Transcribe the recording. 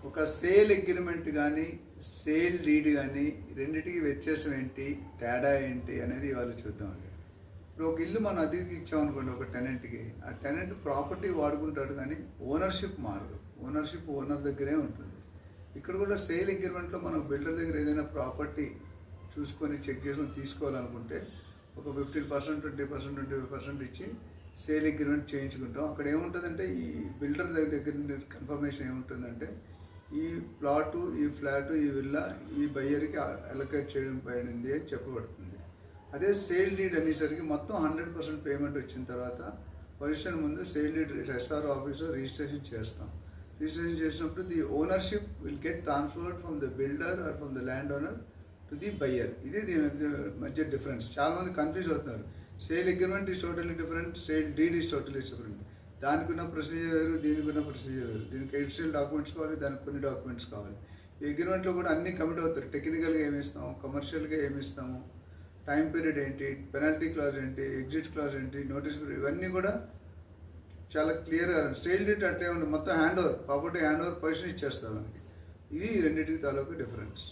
ఒక sale agreement కానీ sale deed కానీ రెండింటికి వ్యత్యాసం ఏంటి, తేడా ఏంటి అనేది ఇవాళ చూద్దామండి. ఇప్పుడు ఒక ఇల్లు మనం అద్దెకి ఇచ్చామనుకోండి ఒక టెనెంట్కి, ఆ టెనెంట్ ప్రాపర్టీ వాడుకుంటాడు కానీ ఓనర్షిప్ మారదు. ఓనర్షిప్ ఓనర్ దగ్గరే ఉంటుంది. ఇక్కడ కూడా సేల్ అగ్రిమెంట్లో మనం బిల్డర్ దగ్గర ఏదైనా ప్రాపర్టీ చూసుకొని చెక్ చేసుకొని తీసుకోవాలనుకుంటే ఒక 15%, 20%, 25% ఇచ్చి సేల్ అగ్రిమెంట్ చేయించుకుంటాం. అక్కడ ఏముంటుందంటే ఈ బిల్డర్ దగ్గర కన్ఫర్మేషన్ ఏముంటుందంటే ఈ ప్లాటు, ఈ ఫ్లాటు, ఈ విల్లా ఈ బయ్యర్కి అలొకేట్ చేయడం పడింది అని చెప్పబడుతుంది. అదే సేల్ డీడ్ అనేసరికి మొత్తం 100% పేమెంట్ వచ్చిన తర్వాత పొజిషన్ ముందు సేల్ డీడ్ ఎస్ఆర్ ఆఫీస్లో రిజిస్ట్రేషన్ చేస్తాం. రిజిస్ట్రేషన్ చేసినప్పుడు the ownership will get transferred from the builder or from the land owner to the buyer. ఇది దీని మధ్య డిఫరెన్స్. చాలామంది కన్ఫ్యూజ్ అవుతున్నారు. Sale agreement is totally different, sale deed is totally different. దానికి ఉన్న ప్రొసీజర్ వేరు, దీనికి ఉన్న ప్రొసీజర్ వేరు. దీనికి ఎడిషనల్ డాక్యుమెంట్స్ కావాలి, దానికి కొన్ని డాక్యుమెంట్స్ కావాలి. ఈ అగ్రిమెంట్లో కూడా అన్నీ కమిట్ అవుతారు. టెక్నికల్గా ఏమి ఇస్తాము, కమర్షియల్గా ఏమి ఇస్తాము, టైం పీరియడ్ ఏంటి, పెనాల్టీ క్లాజ్ ఏంటి, ఎగ్జిట్ క్లాజ్ ఏంటి, నోటీస్ పీరియడ్, ఇవన్నీ కూడా చాలా క్లియర్గా. సేల్ డీడ్ అంటే మొత్తం hand over, property hand over position ఇచ్చేస్తాం మనకి. ఇది రెండింటికి తాలూకు డిఫరెన్స్.